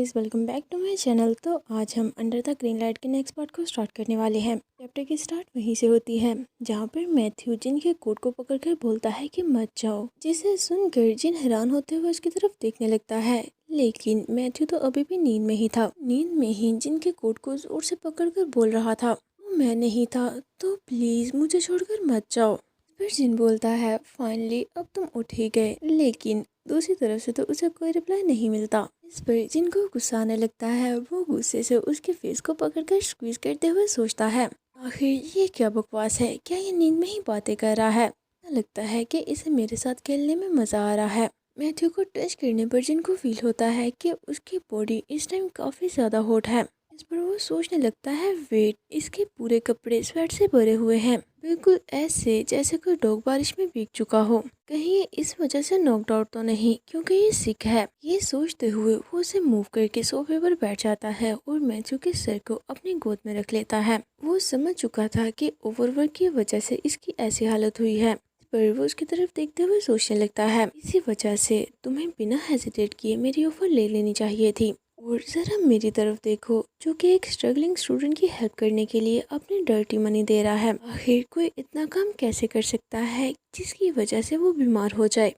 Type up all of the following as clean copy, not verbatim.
Guys, welcome back to my channel. तो आज हम अंडर द ग्रीन लाइट के नेक्स्ट पार्ट को स्टार्ट करने वाले हैं। चैप्टर की स्टार्ट वहीं से होती है जहाँ पर मैथ्यू जिन के कोट को पकड़कर बोलता है कि मत जाओ, जिसे सुनकर जिन हैरान होते हुए उसकी तरफ देखने लगता है। लेकिन मैथ्यू तो अभी भी नींद में ही था। नींद में ही जिन के कोट को जोर से पकड़कर बोल रहा था, वो मैं नहीं था, तो प्लीज मुझे छोड़कर मत जाओ। फिर जिन बोलता है, फाइनली अब तुम उठ ही गए। लेकिन दूसरी तरफ से तो उसे कोई रिप्लाई नहीं मिलता। इस पर जिनको गुस्सा आने लगता है, वो गुस्से से उसके फेस को पकड़कर स्क्वीज करते हुए सोचता है, आखिर ये क्या बकवास है, क्या ये नींद में ही बातें कर रहा है। लगता है कि इसे मेरे साथ खेलने में मजा आ रहा है। मैथ्यू को टच करने पर जिनको फील होता है कि उसकी बॉडी इस टाइम काफी ज्यादा हॉट है। इस पर वो सोचने लगता है, वेट, इसके पूरे कपड़े स्वेट से भरे हुए हैं, बिल्कुल ऐसे जैसे कोई डॉग बारिश में भीग चुका हो। कहीं ये इस वजह से नॉकड आउट तो नहीं, क्योंकि ये सिक है। ये सोचते हुए वो उसे मूव करके सोफे पर बैठ जाता है और मैथ्यू के सर को अपनी गोद में रख लेता है। वो समझ चुका था कि ओवरवर्क की वजह से इसकी ऐसी हालत हुई है। पर वो उसकी तरफ देखते हुए सोचने लगता है, इसी वजह से तुम्हें बिना हेजिटेट किए मेरी ऑफर ले लेनी चाहिए थी। और ज़रा मेरी तरफ देखो, जो कि एक स्ट्रगलिंग स्टूडेंट की हेल्प करने के लिए अपनी डर्टी मनी दे रहा है। आखिर कोई इतना काम कैसे कर सकता है जिसकी वजह से वो बीमार हो जाए।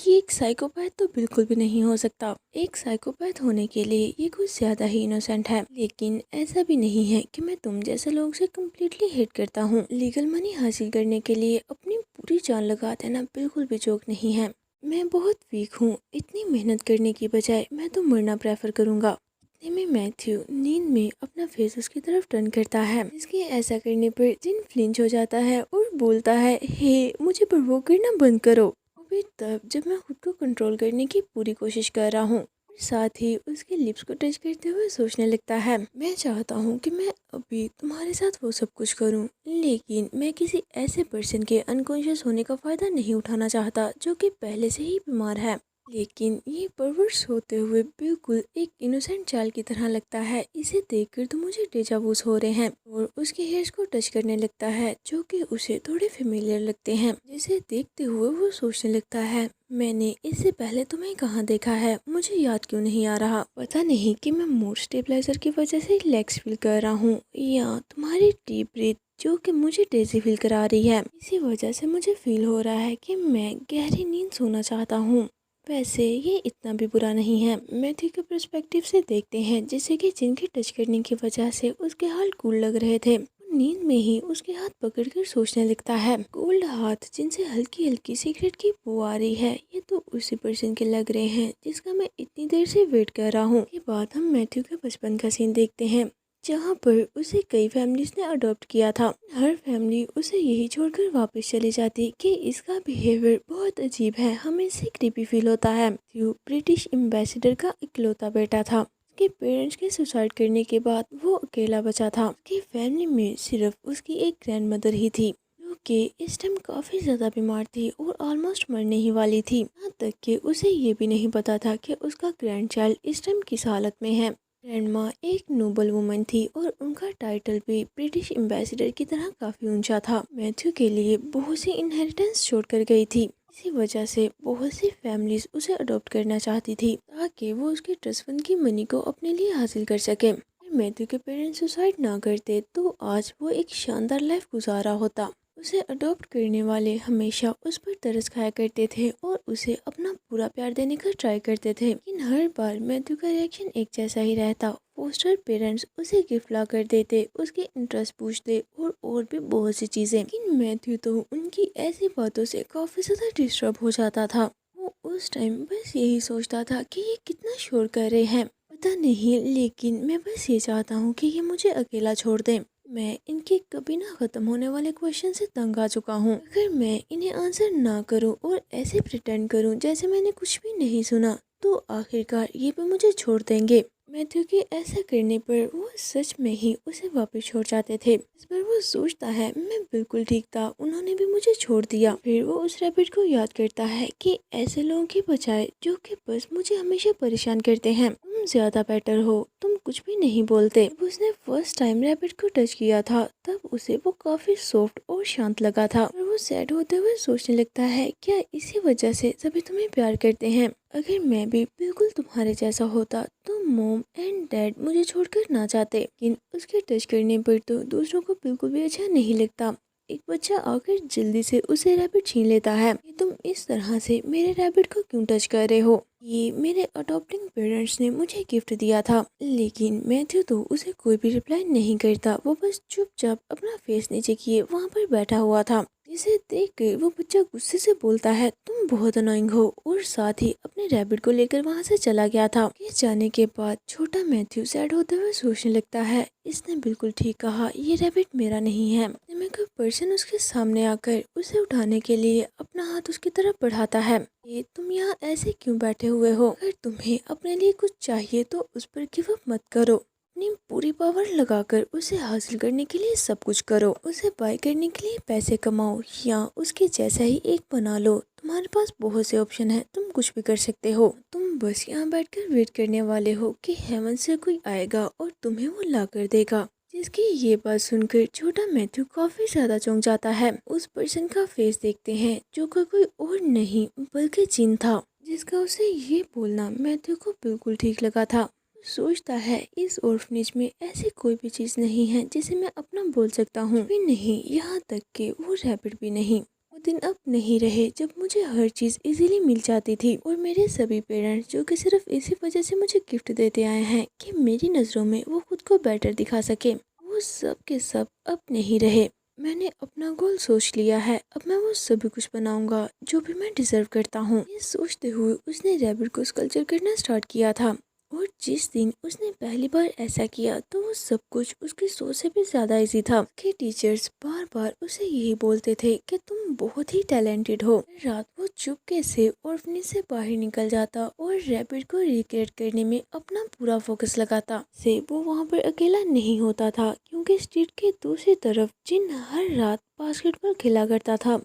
ये एक साइकोपैथ तो बिल्कुल भी नहीं हो सकता। एक साइकोपैथ होने के लिए ये कुछ ज़्यादा ही इनोसेंट है। लेकिन ऐसा भी नहीं है कि मैं तुम जैसे लोग से कम्प्लीटली हेट करता हूँ। लीगल मनी हासिल करने के लिए अपनी पूरी जान लगा देना बिल्कुल भी जोक नहीं है। मैं बहुत वीक हूँ, इतनी मेहनत करने की बजाय मैं तो मरना प्रेफर करूँगा। इतने में मैथ्यू नींद में अपना फेस उसकी तरफ टर्न करता है। इसके ऐसा करने पर जिन फ्लिंच हो जाता है और बोलता है, हे मुझे प्रोवोक करना बंद करो। अभी तब जब मैं खुद को कंट्रोल करने की पूरी कोशिश कर रहा हूँ। साथ ही उसके लिप्स को टच करते हुए सोचने लगता है, मैं चाहता हूँ कि मैं अभी तुम्हारे साथ वो सब कुछ करूँ, लेकिन मैं किसी ऐसे पर्सन के अनकॉन्शियस होने का फायदा नहीं उठाना चाहता जो कि पहले से ही बीमार है। लेकिन ये परवर्स होते हुए बिल्कुल एक इनोसेंट चाइल्ड की तरह लगता है। इसे देखकर तो मुझे डेजावूस हो रहे हैं। और उसके हेयर्स को टच करने लगता है जो कि उसे थोड़े फेमिलियर लगते हैं। जिसे देखते हुए वो सोचने लगता है, मैंने इससे पहले तुम्हें कहाँ देखा है, मुझे याद क्यों नहीं आ रहा। पता नहीं कि मैं मूड स्टेबलाइजर की वजह से रिलैक्स फील कर रहा हूँ या तुम्हारी डीप ब्रीथ जो कि मुझे डेजी फील करा रही है। इसी वजह से मुझे फील हो रहा है कि मैं गहरी नींद सोना चाहता हूँ। वैसे ये इतना भी बुरा नहीं है। मैथ्यू के पर्सपेक्टिव से देखते हैं, जैसे कि जिनके टच करने की वजह से उसके हाल कूल लग रहे थे। नींद में ही उसके हाथ पकड़कर सोचने लगता है, कोल्ड हाथ जिनसे हल्की हल्की सिगरेट की बू आ रही है, ये तो उसी पर्सन के लग रहे हैं जिसका मैं इतनी देर से वेट कर रहा हूँ। के बाद हम मैथ्यू के बचपन का सीन देखते हैं, जहाँ पर उसे कई फैमिलीज ने अडॉप्ट किया था। हर फैमिली उसे यही छोड़कर वापस चली जाती कि इसका बिहेवियर बहुत अजीब है, हमें इससे क्रीपी फील होता है। मैथ्यू ब्रिटिश एम्बेसडर का इकलौता बेटा था। उसके पेरेंट्स के सुसाइड करने के बाद वो अकेला बचा था। उसकी फैमिली में सिर्फ उसकी एक ग्रैंड मदर ही थी, जो कि इस टाइम काफी ज्यादा बीमार थी और ऑलमोस्ट मरने ही वाली थी। यहाँ तक कि उसे ये भी नहीं पता था कि उसका ग्रैंड चाइल्ड इस टाइम किस हालत में है। ग्रैंडमा एक नोबल वुमन थी और उनका टाइटल भी ब्रिटिश एम्बेसडर की तरह काफी ऊंचा था। मैथ्यू के लिए बहुत सी इनहेरिटेंस छोड़कर गई थी। इसी वजह से बहुत सी फैमिलीज उसे अडॉप्ट करना चाहती थी ताकि वो उसके ट्रस्ट फंड की मनी को अपने लिए हासिल कर सके। अगर मैथ्यू के पेरेंट्स सुसाइड ना करते तो आज वो एक शानदार लाइफ गुजारा होता। उसे अडॉप्ट करने वाले हमेशा उस पर तरस खाया करते थे और उसे अपना पूरा प्यार देने का ट्राई करते थे, लेकिन हर बार मैथ्यू का रिएक्शन एक जैसा ही रहता। फोस्टर पेरेंट्स उसे गिफ्ट ला कर देते, उसके इंटरेस्ट पूछते और भी बहुत सी चीजें, लेकिन मैथ्यू तो उनकी ऐसी बातों से काफी ज्यादा डिस्टर्ब हो जाता था। वो उस टाइम बस यही सोचता था कि ये कितना शोर कर रहे हैं, पता नहीं, लेकिन मैं बस ये चाहता हूँ कि ये मुझे अकेला छोड़ दें। मैं इनके कभी ना खत्म होने वाले क्वेश्चन से तंग आ चुका हूँ। अगर मैं इन्हें आंसर ना करूँ और ऐसे प्रिटेंड करूँ जैसे मैंने कुछ भी नहीं सुना, तो आखिरकार ये भी मुझे छोड़ देंगे। मैथ्यू के ऐसा करने पर वो सच में ही उसे वापस छोड़ जाते थे। इस पर वो सोचता है, मैं बिल्कुल ठीक था, उन्होंने भी मुझे छोड़ दिया। फिर वो उस रैबिट को याद करता है कि ऐसे लोगों के बजाय जो कि बस मुझे हमेशा परेशान करते हैं, तुम ज्यादा बेटर हो, तुम कुछ भी नहीं बोलते। जब उसने फर्स्ट टाइम रैबिट को टच किया था तब उसे वो काफी सॉफ्ट और शांत लगा था। और वो सैड होते हुए सोचने लगता है, क्या इसी वजह से सभी तुम्हें प्यार करते हैं। अगर मैं भी बिल्कुल तुम्हारे जैसा होता तो मॉम एंड डैड मुझे छोड़कर ना जाते, लेकिन उसके टच करने पर तो दूसरों को बिल्कुल भी अच्छा नहीं लगता। एक बच्चा आकर जल्दी से उसे रैबिट छीन लेता है। ये तुम इस तरह से मेरे रैबिट को क्यों टच कर रहे हो? ये मेरे अडॉप्टिंग पेरेंट्स ने मुझे गिफ्ट दिया था। लेकिन मैथ्यू तो उसे कोई भी रिप्लाई नहीं करता। वो बस चुपचाप अपना फेस नीचे किए वहाँ पर बैठा हुआ था। जिसे देख कर वो बच्चा गुस्से से बोलता है, तुम बहुत अनोइंग हो, और साथ ही अपने रैबिट को लेकर वहाँ से चला गया था। ये जाने के बाद छोटा मैथ्यू सैड होते हुए सोचने लगता है, इसने बिल्कुल ठीक कहा, ये रैबिट मेरा नहीं है। में कोई पर्सन उसके सामने आकर उसे उठाने के लिए अपना हाथ उसकी तरफ बढ़ाता है। ये तुम यहाँ ऐसे क्यों बैठे हुए हो? अगर तुम्हें अपने लिए कुछ चाहिए तो उस पर गिव अप मत करो। अपनी पूरी पावर लगाकर उसे हासिल करने के लिए सब कुछ करो। उसे बाय करने के लिए पैसे कमाओ या उसके जैसा ही एक बना लो। तुम्हारे पास बहुत से ऑप्शन है, तुम कुछ भी कर सकते हो। तुम बस यहाँ बैठकर वेट करने वाले हो कि हेवन से कोई आएगा और तुम्हें वो ला कर देगा। जिसकी ये बात सुनकर छोटा मैथ्यू काफी ज्यादा चौंक जाता है। उस पर्सन का फेस देखते हैं जो कोई और नहीं बल्कि जिन था, जिसका उसे ये बोलना मैथ्यू को बिल्कुल ठीक लगा था। सोचता है, इस ऑर्फनेज में ऐसी कोई भी चीज नहीं है जिसे मैं अपना बोल सकता हूँ, भी नहीं, यहाँ तक कि वो रैबिट भी नहीं। वो दिन अब नहीं रहे जब मुझे हर चीज इजीली मिल जाती थी और मेरे सभी पेरेंट्स जो कि सिर्फ इसी वजह से मुझे गिफ्ट देते आए हैं कि मेरी नजरों में वो खुद को बेटर दिखा सके, वो सब के सब अब नहीं रहे। मैंने अपना गोल सोच लिया है, अब मैं वो सभी कुछ बनाऊंगा जो भी मैं डिजर्व करता हूँ। ये सोचते हुए उसने रैबिट को स्कल्पचर करना स्टार्ट किया था। और जिस दिन उसने पहली बार ऐसा किया तो वो सब कुछ उसकी सोच से भी ज्यादा इजी था। उसके टीचर्स बार बार उसे यही बोलते थे कि तुम बहुत ही टैलेंटेड हो। रात वो चुपके से ऑर्फनेज से बाहर निकल जाता और रैबिट को रिक्रिएट करने में अपना पूरा फोकस लगाता। से वो वहाँ पर अकेला नहीं होता था, क्योंकि स्ट्रीट के दूसरी तरफ जिन हर रात बास्केटबॉल खेला करता था।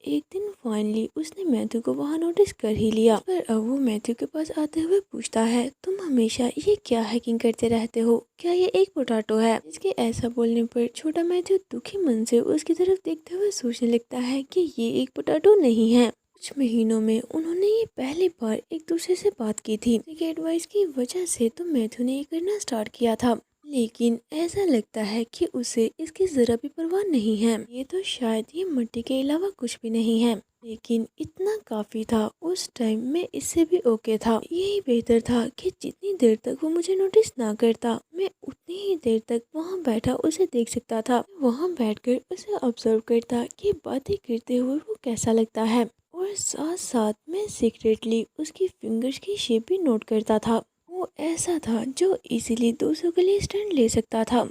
एक दिन फाइनली उसने मैथ्यू को वहाँ नोटिस कर ही लिया। पर अब वो मैथ्यू के पास आते हुए पूछता है, तुम हमेशा ये क्या हैकिंग करते रहते हो? क्या ये एक पोटैटो है? इसके ऐसा बोलने पर छोटा मैथ्यू दुखी मन से उसकी तरफ देखते हुए सोचने लगता है कि ये एक पोटैटो नहीं है। कुछ महीनों में उन्होंने ये पहली बार एक दूसरे से बात की थी। एडवाइस की वजह से तो मैथ्यू ने ये करना स्टार्ट किया था, लेकिन ऐसा लगता है कि उसे इसकी जरा भी परवाह नहीं है। ये तो शायद ये मिट्टी के अलावा कुछ भी नहीं है, लेकिन इतना काफी था। उस टाइम में इससे भी ओके था। यही बेहतर था कि जितनी देर तक वो मुझे नोटिस ना करता, मैं उतनी ही देर तक वहाँ बैठा उसे देख सकता था। वहाँ बैठकर उसे ऑब्जर्व करता कि बातें करते हुए वो कैसा लगता है, और साथ साथ मैं सीक्रेटली उसकी फिंगर्स की शेप भी नोट करता था। वो ऐसा था जो इजीली दूसरों के लिए स्टैंड ले सकता था।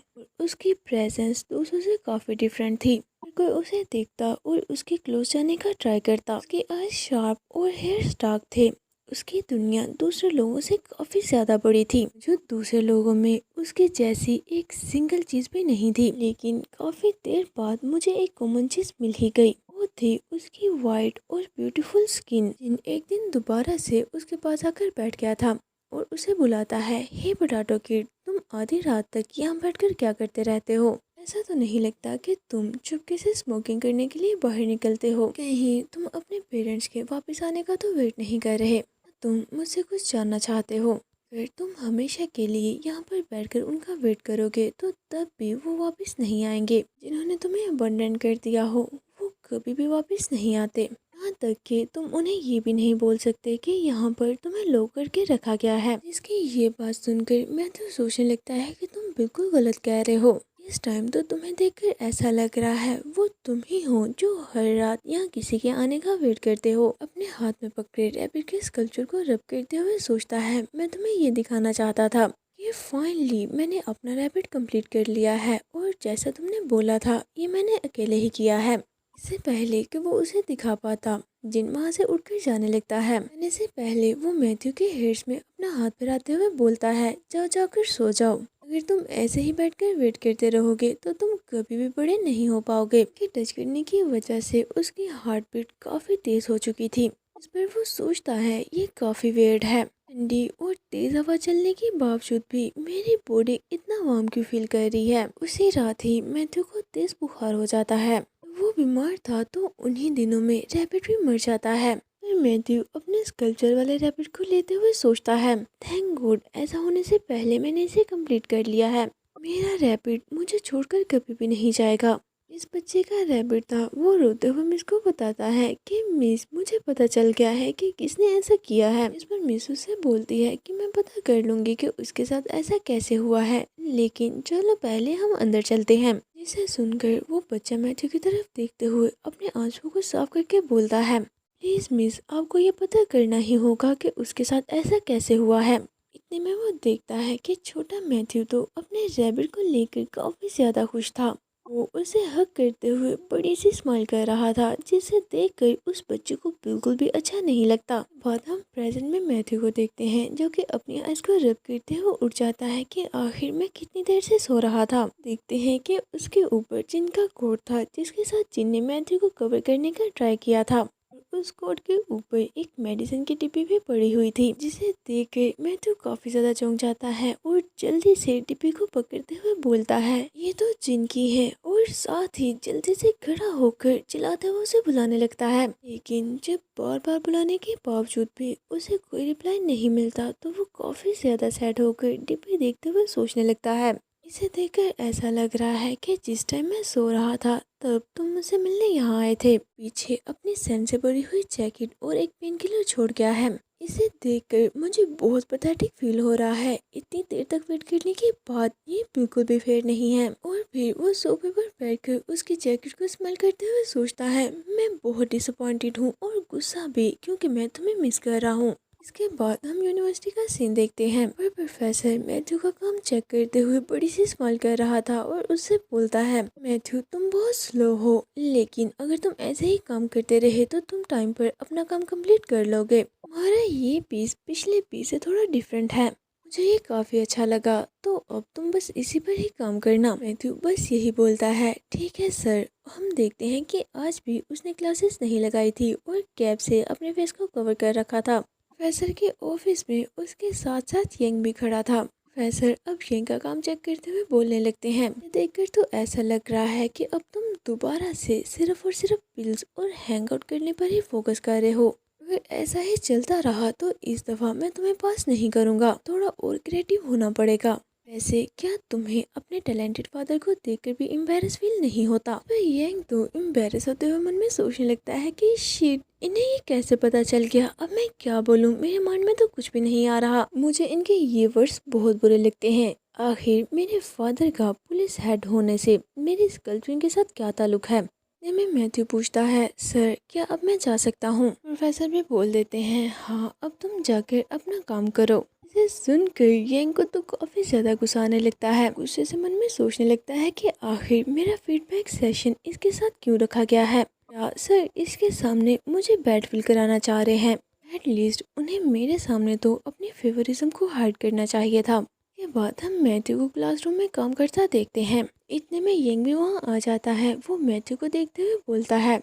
उसकी प्रेजेंस दूसरों से काफी डिफरेंट थी। कोई उसे देखता और उसके क्लोज जाने का ट्राई करता। उसके आईज शार्प और हेयर डार्क थे। उसकी दुनिया दूसरे लोगों से काफी ज्यादा बड़ी थी, जो दूसरे लोगों में उसके जैसी एक सिंगल चीज भी नहीं थी। लेकिन काफी देर बाद मुझे एक कॉमन चीज मिल ही गई। वो थी उसकी वाइट और ब्यूटीफुल स्किन। जिन एक दिन दोबारा से उसके पास आकर बैठ गया था और उसे बुलाता है, हे पोटैटो किड, तुम आधी रात तक यहाँ बैठकर क्या करते रहते हो? ऐसा तो नहीं लगता कि तुम चुपके से स्मोकिंग करने के लिए बाहर निकलते हो? कहीं तुम अपने पेरेंट्स के वापस आने का तो वेट नहीं कर रहे? तुम मुझसे कुछ जानना चाहते हो? फिर तुम हमेशा के लिए यहाँ पर बैठकर उनका वेट करोगे तो तब भी वो वापस नहीं आएंगे। जिन्होंने तुम्हें अबंडन कर दिया हो वो कभी भी वापस नहीं आते। यहाँ तक कि तुम उन्हें ये भी नहीं बोल सकते कि यहाँ पर तुम्हें लॉक करके रखा गया है। इसकी ये बात सुनकर मैं तो सोचने लगता है कि तुम बिल्कुल गलत कह रहे हो। इस टाइम तो तुम्हें देखकर ऐसा लग रहा है वो तुम ही हो जो हर रात यहाँ किसी के आने का वेट करते हो। अपने हाथ में पकड़े रैबिट के स्कल्पचर को रब करते हुए सोचता है, मैं तुम्हें ये दिखाना चाहता था कि फाइनली मैंने अपना रैबिट कंप्लीट कर लिया है, और जैसा तुमने बोला था ये मैंने अकेले ही किया है। इससे पहले कि वो उसे दिखा पाता, जिन वहाँ से उठकर जाने लगता है। मैंने से पहले वो मैथ्यू के हेयर्स में अपना हाथ फिराते हुए बोलता है, जाओ जाकर सो जाओ। अगर तुम ऐसे ही बैठकर वेट करते रहोगे तो तुम कभी भी बड़े नहीं हो पाओगे। कि टच करने की वजह से उसकी हार्ट बीट काफी तेज हो चुकी थी। इस पर वो सोचता है ये काफी वेird है। ठंडी और तेज हवा चलने के बावजूद भी मेरी बॉडी इतना वार्म क्यों फील कर रही है। उसी रात ही मैथ्यू को तेज बुखार हो जाता है। वो बीमार था तो उन्हीं दिनों में रैबिट भी मर जाता है। तो फिर मैथ्यू अपने स्कल्पचर वाले रैबिट को लेते हुए सोचता है, थैंक गॉड, ऐसा होने से पहले मैंने इसे कंप्लीट कर लिया है। मेरा रैबिट मुझे छोड़कर कभी भी नहीं जाएगा। इस बच्चे का रैबिट था, वो रोते हुए मिस को बताता है कि मिस, मुझे पता चल गया है कि किसने ऐसा किया है। इस पर मिस उससे बोलती है कि मैं पता कर लूंगी कि उसके साथ ऐसा कैसे हुआ है, लेकिन चलो पहले हम अंदर चलते हैं। जिसे सुनकर वो बच्चा मैथ्यू की तरफ देखते हुए अपने आंसुओं को साफ करके बोलता है, प्लीज मिस, आपको ये पता करना ही होगा कि उसके साथ ऐसा कैसे हुआ है। इतने में वो देखता है कि छोटा मैथ्यू तो अपने रैबिट को लेकर काफी ज्यादा खुश था। वो उसे हग करते हुए बड़ी सी स्माइल कर रहा था, जिसे देखकर उस बच्चे को बिल्कुल भी अच्छा नहीं लगता। बाद हम प्रेजेंट में मैथ्यू को देखते हैं, जो कि अपनी आइज को रब करते हुए उठ जाता है कि आखिर में कितनी देर से सो रहा था। देखते हैं कि उसके ऊपर जिन का कोट था, जिसके साथ जिन ने मैथ्यू को कवर करने का ट्राई किया था। उस कोट के ऊपर एक मेडिसिन की डिब्बी भी पड़ी हुई थी, जिसे देख के मैथ्यू काफी ज्यादा चौंक जाता है और जल्दी से डिब्बी को पकड़ते हुए बोलता है, ये तो जिन की है, और साथ ही जल्दी से खड़ा होकर चिल्लाते हुए उसे बुलाने लगता है। लेकिन जब बार बार बुलाने के बावजूद भी उसे कोई रिप्लाई नहीं मिलता, तो वो काफी ज्यादा सैड होकर डिब्बी देखते हुए सोचने लगता है। इसे देखकर ऐसा लग रहा है कि जिस टाइम मैं सो रहा था तब तुम मुझसे मिलने यहाँ आए थे। पीछे अपनी सैंड से भरी हुई जैकेट और एक पेन किलर छोड़ गया है। इसे देखकर मुझे बहुत पैथेटिक फील हो रहा है। इतनी देर तक वेट करने के बाद ये बिल्कुल भी फेयर नहीं है। और फिर वो सोफे पर बैठकर उसकी जैकेट को स्मेल करते हुए सोचता है, मैं बहुत डिसअपॉइंटेड हूँ और गुस्सा भी, क्योंकि मैं तुम्हें मिस कर रहा हूँ। इसके बाद हम यूनिवर्सिटी का सीन देखते हैं और प्रोफेसर मैथ्यू का काम चेक करते हुए बड़ी सी स्माइल कर रहा था और उससे बोलता है, मैथ्यू तुम बहुत स्लो हो, लेकिन अगर तुम ऐसे ही काम करते रहे तो तुम टाइम पर अपना काम कंप्लीट कर लोगे। तुम्हारा ये पीस पिछले पीस से थोड़ा डिफरेंट है, मुझे ये काफ़ी अच्छा लगा, तो अब तुम बस इसी पर ही काम करना। मैथ्यू बस यही बोलता है, ठीक है सर। हम देखते हैं कि आज भी उसने क्लासेस नहीं लगाई थी और कैप से अपने फेस को कवर कर रखा था। प्रोफेसर के ऑफिस में उसके साथ साथ यंग भी खड़ा था। प्रोफेसर अब यंग का काम चेक करते हुए बोलने लगते हैं, देखकर तो ऐसा लग रहा है कि अब तुम दोबारा से सिर्फ और सिर्फ पिल्स और हैंग आउट करने पर ही फोकस कर रहे हो। अगर ऐसा ही चलता रहा तो इस दफा मैं तुम्हें पास नहीं करूंगा, थोड़ा और क्रिएटिव होना पड़ेगा। वैसे क्या तुम्हें अपने टैलेंटेड फादर को देखकर भी एम्बेरस फील नहीं होता? वह यंग तो एम्बेरस होते हुए मन में सोचने लगता है कि शिट, इन्हें ये कैसे पता चल गया, अब मैं क्या बोलूं, मेरे माइंड में तो कुछ भी नहीं आ रहा। मुझे इनके ये वर्ड्स बहुत बुरे लगते हैं। आखिर मेरे फादर का पुलिस हेड होने से मेरी स्कल्पचरिंग के साथ क्या ताल्लुक है? में मैथ्यू पूछता है, सर क्या अब मैं जा सकता हूँ? प्रोफेसर भी बोल देते हैं, हाँ अब तुम जाकर अपना काम करो। इसे सुनकर यंग को तो काफी ज्यादा गुस्सा आने लगता है। गुस्से से मन में सोचने लगता है कि आखिर मेरा फीडबैक सेशन इसके साथ क्यों रखा गया है? या सर इसके सामने मुझे बैड फील कराना चाह रहे हैं? एटलीस्ट उन्हें मेरे सामने तो अपनी फेवरिज्म को हाइड करना चाहिए था। के बाद हम मैथ्यू को क्लासरूम में काम करता देखते हैं। इतने में यंग भी वहाँ आ जाता है। वो मैथ्यू को देखते हुए बोलता है,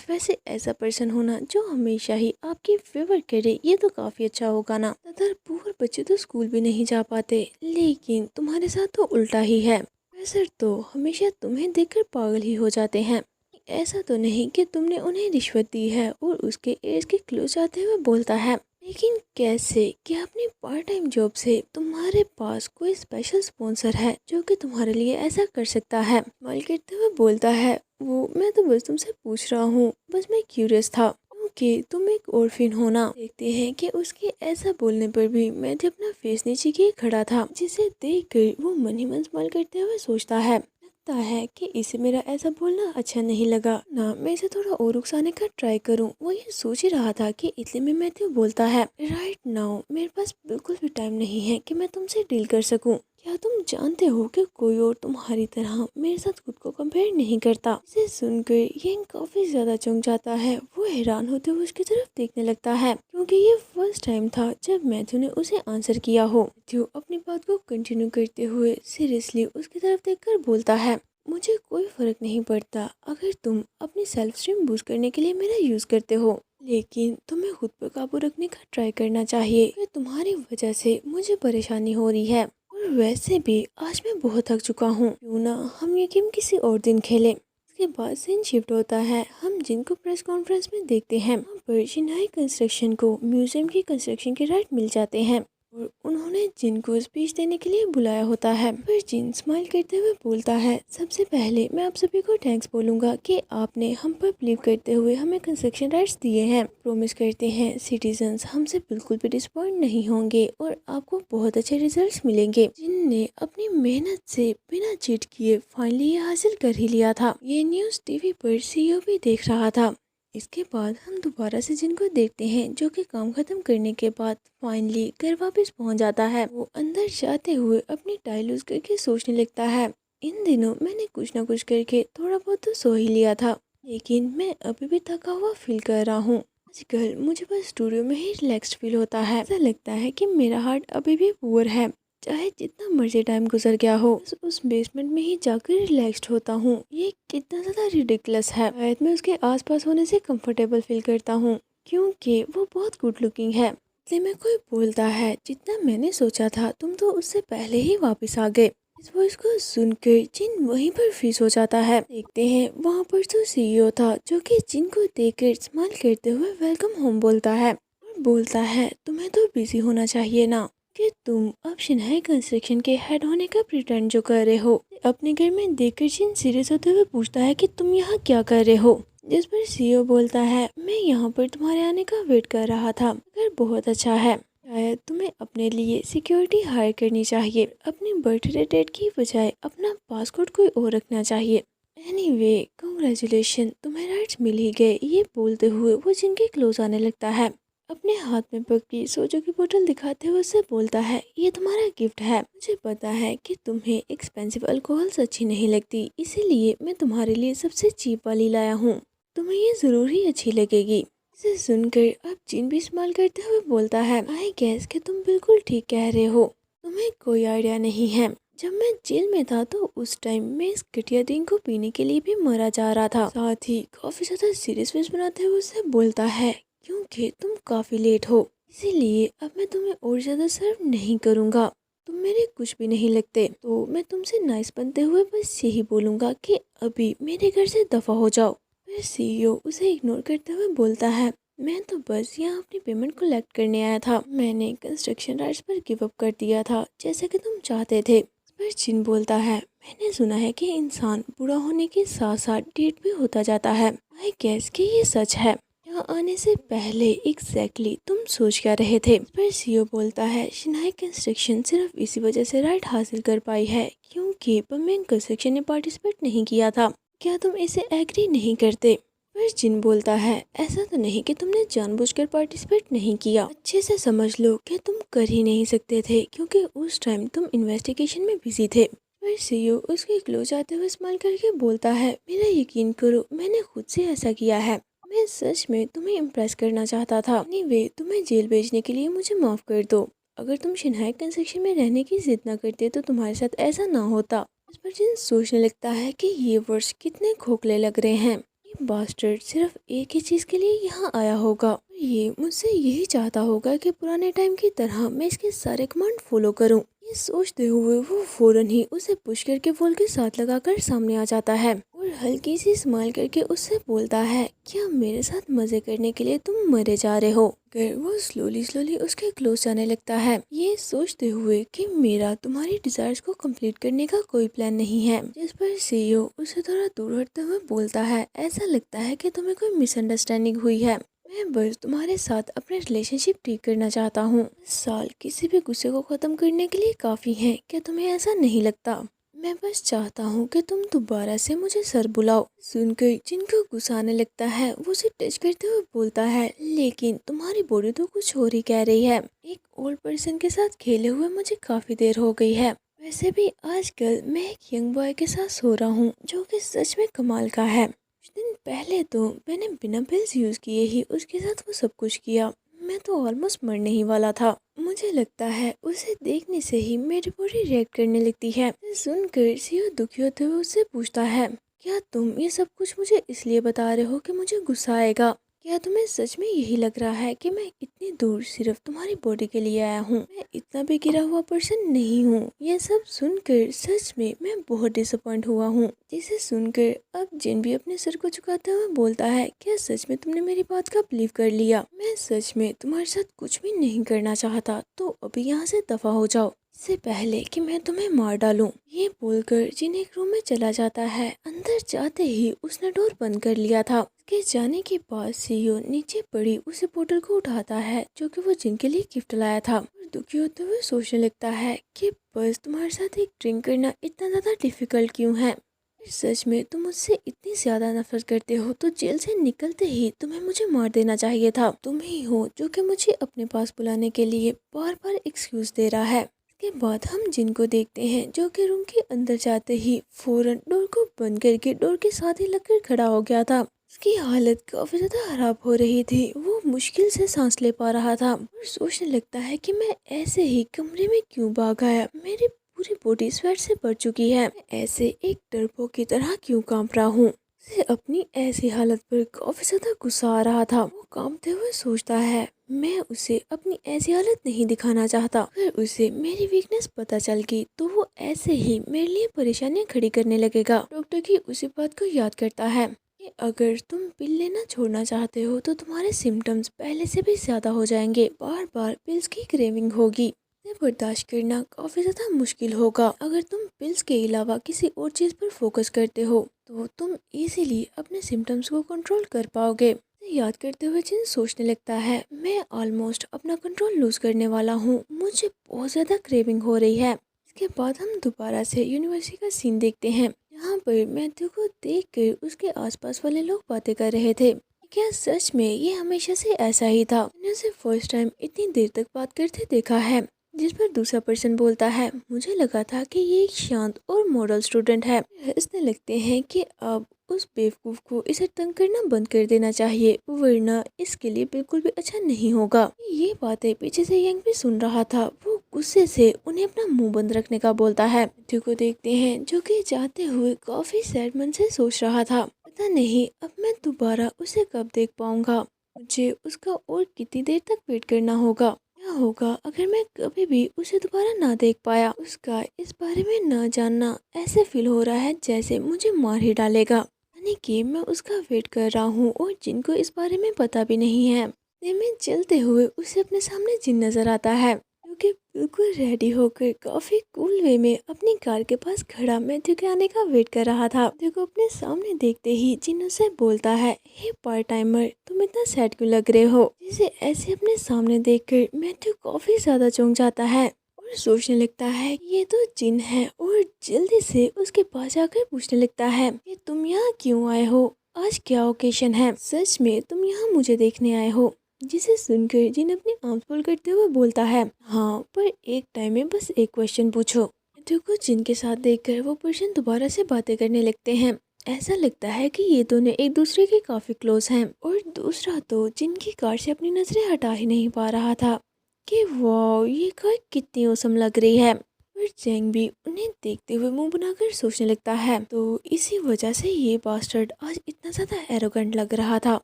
वैसे ऐसा पर्सन होना जो हमेशा ही आपकी फेवर करे, ये तो काफी अच्छा होगा ना। ज्यादातर पुअर बच्चे तो स्कूल भी नहीं जा पाते, लेकिन तुम्हारे साथ तो उल्टा ही है। प्रोफेसर तो हमेशा तुम्हें देखकर पागल ही हो जाते हैं। ऐसा तो नहीं कि तुमने उन्हें रिश्वत दी है? और उसके एज के क्लोज आते हुए बोलता है, लेकिन कैसे? क्या अपनी पार्ट टाइम जॉब से तुम्हारे पास कोई स्पेशल स्पॉन्सर है जो कि तुम्हारे लिए ऐसा कर सकता है? स्माइल करते हुए बोलता है, वो मैं तो बस तुमसे पूछ रहा हूँ, बस मैं क्यूरियस था क्योंकि तुम एक ऑर्फिन हो ना। देखते हैं कि उसके ऐसा बोलने पर भी मैथ्यू अपना फेस नीचे किए खड़ा था, जिसे देखकर वो मन ही मन स्माइल करते हुए सोचता है, लगता है कि इसे मेरा ऐसा बोलना अच्छा नहीं लगा ना, मैं इसे थोड़ा और उकसाने का ट्राई करूं। वो ये सोच ही रहा था कि इतने में मैथ्यू बोलता है, राइट नाउ मेरे पास बिल्कुल भी टाइम नहीं है कि मैं तुमसे डील कर सकूं। क्या तुम जानते हो कि कोई और तुम्हारी तरह मेरे साथ खुद को कंपेयर नहीं करता? इसे सुनकर यंग काफी ज्यादा चौंक जाता है। वो हैरान होते हुए उसकी तरफ देखने लगता है, क्योंकि ये फर्स्ट टाइम था जब मैथ्यू ने उसे आंसर किया हो। मैथ्यू अपनी बात को कंटिन्यू करते हुए सीरियसली उसकी तरफ देखकर बोलता है, मुझे कोई फर्क नहीं पड़ता अगर तुम अपनी सेल्फ स्टीम बूस्ट करने के लिए मेरा यूज करते हो, लेकिन तुम्हें खुद पर काबू रखने का ट्राई करना चाहिए, कि तुम्हारी वजह से मुझे परेशानी हो रही है। और वैसे भी आज मैं बहुत थक चुका हूँ, क्यों ना हम ये गेम किसी और दिन खेलें। इसके बाद सीन शिफ्ट होता है। हम जिन को प्रेस कॉन्फ्रेंस में देखते हैं, वहाँ पर शिनहाई कंस्ट्रक्शन को म्यूजियम की कंस्ट्रक्शन के राइट मिल जाते हैं और उन्होंने जिन को स्पीच देने के लिए बुलाया होता है। पर जिन स्माइल करते हुए बोलता है, सबसे पहले मैं आप सभी को थैंक्स बोलूंगा कि आपने हम पर बिलीव करते हुए हमें कंस्ट्रक्शन राइट्स दिए हैं। प्रॉमिस करते हैं सिटीजन्स हमसे बिल्कुल भी डिसअपॉइंट नहीं होंगे और आपको बहुत अच्छे रिजल्ट्स मिलेंगे। जिनने अपनी मेहनत से बिना चीट किए फाइनली ये हासिल कर ही लिया था। ये न्यूज़ टीवी पर सीईओ भी देख रहा था। इसके बाद हम दोबारा से जिन को देखते हैं, जो कि काम खत्म करने के बाद फाइनली घर वापस पहुंच जाता है। वो अंदर जाते हुए अपनी टाई लूज करके सोचने लगता है, इन दिनों मैंने कुछ ना कुछ करके थोड़ा बहुत तो सो ही लिया था, लेकिन मैं अभी भी थका हुआ फील कर रहा हूँ। आजकल मुझे बस स्टूडियो में ही रिलैक्स्ड फील होता है। ऐसा लगता है कि मेरा हार्ट अभी भी पुअर है। चाहे जितना मर्जी टाइम गुजर गया हो, उस बेसमेंट में ही जाकर रिलैक्स्ड होता हूँ। ये कितना ज़्यादा रिडिकुलस है। शायद मैं उसके आसपास होने से कंफर्टेबल फील करता हूँ, क्योंकि वो बहुत गुड लुकिंग है। इसलिए मैं कोई बोलता है, जितना मैंने सोचा था तुम तो उससे पहले ही वापस आ गए। इस वॉइस को सुनकर जिन वहीं पर फ्रीज हो जाता है। देखते हैं वहाँ पर तो सीईओ था, जो कि जिन को देखकर स्माइल करते हुए वेलकम होम बोलता है और बोलता है, तुम्हें तो बिजी होना चाहिए ना, कि तुम अब शिनहाई कंस्ट्रक्शन के हेड होने का प्रिटेंड जो कर रहे हो। अपने घर में देखकर जिन सीरियस होते हुए पूछता है कि तुम यहाँ क्या कर रहे हो, जिस पर सीईओ बोलता है, मैं यहाँ पर तुम्हारे आने का वेट कर रहा था। घर बहुत अच्छा है, शायद तुम्हें अपने लिए सिक्योरिटी हायर करनी चाहिए। अपनी बर्थडे डेट की बजाय अपना पासपोर्ट कोई और रखना चाहिए। एनीवे कांग्रेचुलेशन, तुम्हें राइट्स मिल ही गए। ये बोलते हुए वो जिनके क्लोज आने लगता है। अपने हाथ में पकड़ी सोजो की बोतल दिखाते हुए उससे बोलता है, ये तुम्हारा गिफ्ट है। मुझे पता है कि तुम्हें एक्सपेंसिव अल्कोहल्स अच्छी नहीं लगती, इसीलिए मैं तुम्हारे लिए सबसे चीप वाली लाया हूँ। तुम्हें ये जरूर ही अच्छी लगेगी। इसे सुनकर अब जिन भी इस्तेमाल करते हुए बोलता है, आई गेस कि तुम बिल्कुल ठीक कह रहे हो। तुम्हें कोई आइडिया नहीं है, जब मैं जेल में था तो उस टाइम मैं इस घटिया ड्रिंक को पीने के लिए भी मरा जा रहा था। साथ ही काफी ज्यादा सीरियस फेस बनाते हुए उससे बोलता है, क्योंकि तुम काफी लेट हो, इसीलिए अब मैं तुम्हें और ज्यादा सर्व नहीं करूँगा। तुम मेरे कुछ भी नहीं लगते, तो मैं तुमसे नाइस बनते हुए बस यही बोलूँगा कि अभी मेरे घर से दफा हो जाओ। फिर सीईओ उसे इग्नोर करते हुए बोलता है, मैं तो बस यहाँ अपनी पेमेंट कलेक्ट करने आया था। मैंने कंस्ट्रक्शन राइट्स पर गिव अप कर दिया था, जैसे कि तुम चाहते थे। फिर जिन बोलता है, मैंने सुना है कि इंसान बूढ़ा होने के साथ साथ डेट भी होता जाता है। आई गेस कि ये सच है। यहाँ आने से पहले एग्जैक्टली तुम सोच क्या रहे थे? फिर सीईओ बोलता है, शिनहाई कंस्ट्रक्शन सिर्फ इसी वजह से राइट हासिल कर पाई है क्योंकि बर्मिंघम कंस्ट्रक्शन ने पार्टिसिपेट नहीं किया था। क्या तुम इसे एग्री नहीं करते? फिर जिन बोलता है, ऐसा तो नहीं कि तुमने जानबूझकर पार्टिसिपेट नहीं किया। अच्छे से समझ लो कि तुम कर ही नहीं सकते थे, क्योंकि उस टाइम तुम इन्वेस्टिगेशन में बिजी थे। फिर सीईओ उसके क्लोज आते हुए स्माइल करके बोलता है, मेरा यकीन करो, मैंने खुद से ऐसा किया है। मैं सच में तुम्हें इम्प्रेस करना चाहता था। एनीवे, तुम्हें जेल भेजने के लिए मुझे माफ कर दो। अगर तुम शिनहाई कंस्ट्रक्शन में रहने की जिद न करते तो तुम्हारे साथ ऐसा ना होता। इस पर जिन सोचने लगता है कि ये वर्ड्स कितने खोखले लग रहे हैं। ये बास्टर्ड सिर्फ एक ही चीज के लिए यहाँ आया होगा, ये मुझसे यही चाहता होगा कि पुराने टाइम की तरह मैं इसके सारे कमांड फॉलो करूँ। ये सोचते हुए वो फौरन ही उसे पुश करके वॉल के साथ लगाकर सामने आ जाता है और हल्की सी स्माइल करके उससे बोलता है, क्या मेरे साथ मजे करने के लिए तुम मरे जा रहे हो? कर वो स्लोली उसके क्लोज जाने लगता है, ये सोचते हुए कि मेरा तुम्हारी डिजायर्स को कंप्लीट करने का कोई प्लान नहीं है। जिस पर सीईओ उसे थोड़ा दूर हटते हुए बोलता है, ऐसा लगता है कि तुम्हें कोई मिसअंडरस्टैंडिंग हुई है। मैं बस तुम्हारे साथ अपने रिलेशनशिप ठीक करना चाहता हूँ। साल किसी भी गुस्से को खत्म करने के लिए काफी है, क्या तुम्हें ऐसा नहीं लगता? मैं बस चाहता हूँ कि तुम दोबारा से मुझे सर बुलाओ। सुनकर जिनको गुस्सा आने लगता है, वो उसे टच करते हुए बोलता है, लेकिन तुम्हारी बॉडी तो कुछ और ही कह रही है। एक ओल्ड पर्सन के साथ खेले हुए मुझे काफी देर हो गई है। वैसे भी आजकल मैं एक यंग बॉय के साथ सो रहा हूँ, जो कि सच में कमाल का है। कुछ दिन पहले तो मैंने बिना पिल्स यूज किए ही उसके साथ वो सब कुछ किया। मैं तो ऑलमोस्ट मरने ही वाला था। मुझे लगता है उसे देखने से ही मेरी बॉडी रिएक्ट करने लगती है। सुनकर सीईओ दुखी होते हुए उससे पूछता है, क्या तुम ये सब कुछ मुझे इसलिए बता रहे हो कि मुझे गुस्सा आएगा? क्या तुम्हें सच में यही लग रहा है कि मैं इतनी दूर सिर्फ तुम्हारी बॉडी के लिए आया हूँ? मैं इतना भी गिरा हुआ पर्सन नहीं हूँ। ये सब सुनकर सच में मैं बहुत डिसअपॉइंट हुआ हूँ। जिसे सुनकर अब जिन भी अपने सर को झुकाते हुए बोलता है, क्या सच में तुमने मेरी बात का बिलीव कर लिया? मैं सच में तुम्हारे साथ कुछ भी नहीं करना चाहता, तो अभी यहाँ से दफा हो जाओ, इससे पहले कि मैं तुम्हें मार डालूं। ये बोलकर जिन एक रूम में चला जाता है। अंदर जाते ही उसने डोर बंद कर लिया था। उसके जाने के बाद सीईओ नीचे पड़ी उसे बोतल को उठाता है जो कि वो जिन के लिए गिफ्ट लाया था, और दुखी होते हुए सोचने लगता है कि बस तुम्हारे साथ एक ड्रिंक करना इतना ज्यादा डिफिकल्ट क्यों है? सच में तुम मुझसे इतनी ज्यादा नफरत करते हो तो जेल से निकलते ही तुम्हें मुझे मार देना चाहिए था। तुम ही हो जो कि मुझे अपने पास बुलाने के लिए बार बार एक्सक्यूज दे रहा है। के बाद हम जिन को देखते हैं जो कि रूम के अंदर जाते ही फौरन डोर को बंद करके डोर के साथ ही लगकर खड़ा हो गया था। उसकी हालत काफी ज्यादा खराब हो रही थी। वो मुश्किल से सांस ले पा रहा था और सोचने लगता है कि मैं ऐसे ही कमरे में क्यों भाग आया। मेरी पूरी बॉडी स्वेट से भर चुकी है। मैं ऐसे एक डरपोक की तरह क्यों कांप रहा हूँ? उसे अपनी ऐसी हालत पर काफी ज्यादा गुस्सा आ रहा था। वो कांपते हुए सोचता है, मैं उसे अपनी ऐसी हालत नहीं दिखाना चाहता। अगर उसे मेरी वीकनेस पता चल गई तो वो ऐसे ही मेरे लिए परेशानियां खड़ी करने लगेगा। डॉक्टर की उसी बात को याद करता है कि अगर तुम पिल लेना छोड़ना चाहते हो तो तुम्हारे सिम्टम्स पहले से भी ज्यादा हो जाएंगे। बार बार पिल्स की क्रेविंग होगी। बर्दाश्त करना काफी ज्यादा मुश्किल होगा। अगर तुम पिल्स के अलावा किसी और चीज पर फोकस करते हो तो तुम इजीली अपने सिम्टम्स को कंट्रोल कर पाओगे। याद करते हुए जिन सोचने लगता है, मैं ऑलमोस्ट अपना कंट्रोल लूज करने वाला हूँ। मुझे बहुत ज्यादा क्रेविंग हो रही है। इसके बाद हम दोबारा से यूनिवर्सिटी का सीन देखते हैं। यहाँ पर मैथ्यू को देखकर उसके आसपास वाले लोग बातें कर रहे थे। क्या सच में ये हमेशा से ऐसा ही था? मैंने उसे फर्स्ट टाइम इतनी देर तक बात करते देखा है। जिस पर दूसरा पर्सन बोलता है, मुझे लगा था कि ये एक शांत और मॉडल स्टूडेंट है। हंसने लगते हैं कि अब उस बेवकूफ को इसे तंग करना बंद कर देना चाहिए, वरना इसके लिए बिल्कुल भी अच्छा नहीं होगा। ये बातें पीछे से यंग भी सुन रहा था। वो गुस्से से उन्हें अपना मुंह बंद रखने का बोलता है। मैथ्यू को देखते हैं जो कि जाते हुए काफी सैड मन से सोच रहा था, पता नहीं अब मैं दोबारा उसे कब देख पाऊंगा। मुझे उसका और कितनी देर तक वेट करना होगा। क्या होगा अगर मैं कभी भी उसे दोबारा ना देख पाया? उसका इस बारे में ना जानना ऐसे फील हो रहा है जैसे मुझे मार ही डालेगा। यानी कि मैं उसका वेट कर रहा हूँ और जिनको इस बारे में पता भी नहीं है। में चलते हुए उसे अपने सामने जिन नजर आता है जो कि बिल्कुल रेडी होकर काफी कूल वे में अपनी कार के पास खड़ा मैथ्यू के आने का वेट कर रहा था। मैथ्यू को अपने सामने देखते ही जिन उसे बोलता है, हे पार्ट टाइमर, तुम इतना सैड क्यों लग रहे हो? जिसे ऐसे अपने सामने देखकर मैथ्यू काफी ज्यादा चौंक जाता है और सोचने लगता है ये तो जिन है, और जल्दी से उसके पास जाकर पूछने लगता है कि तुम यहाँ क्यों आए हो? आज क्या ओकेशन है? सच में तुम यहाँ मुझे देखने आए हो? जिसे सुनकर जिन अपने आर्म्स फोल्ड करते हुए बोलता है, हाँ, पर एक टाइम में बस एक क्वेश्चन पूछो। मैथ्यू को जिन के साथ देखकर वो पर्सन दोबारा से बातें करने लगते हैं। ऐसा लगता है कि ये दोनों एक दूसरे के काफी क्लोज हैं। और दूसरा तो जिनकी कार से अपनी नजरें हटा ही नहीं पा रहा था कि वाह, ये कार कितनी औसम लग रही है। और जेंग भी उन्हें देखते हुए मुंह बनाकर सोचने लगता है, तो इसी वजह से ये बास्टर्ड आज इतना ज्यादा एरोगेंट लग रहा था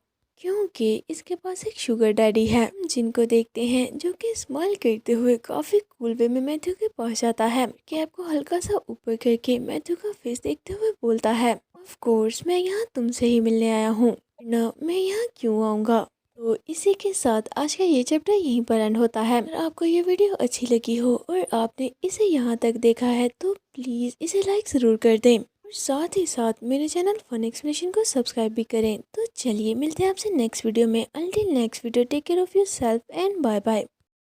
क्योंकि इसके पास एक शुगर डैडी है। जिनको देखते हैं जो कि स्माइल करते हुए काफी कूल वे में मैथ्यू के पास जाता है। कैप को हल्का सा ऊपर करके मैथ्यू का फेस देखते हुए बोलता है, ऑफ कोर्स मैं यहाँ तुमसे ही मिलने आया हूँ, ना मैं यहाँ क्यों आऊँगा। तो इसी के साथ आज का ये चैप्टर यहीं पर एंड होता है। अगर आपको ये वीडियो अच्छी लगी हो और आपने इसे यहाँ तक देखा है तो प्लीज़ इसे लाइक ज़रूर कर दें, और साथ ही साथ मेरे चैनल फन एक्सप्लेनेशन को सब्सक्राइब भी करें। तो चलिए मिलते हैं आपसे नेक्स्ट वीडियो में। Until next video, take care of yourself and bye bye.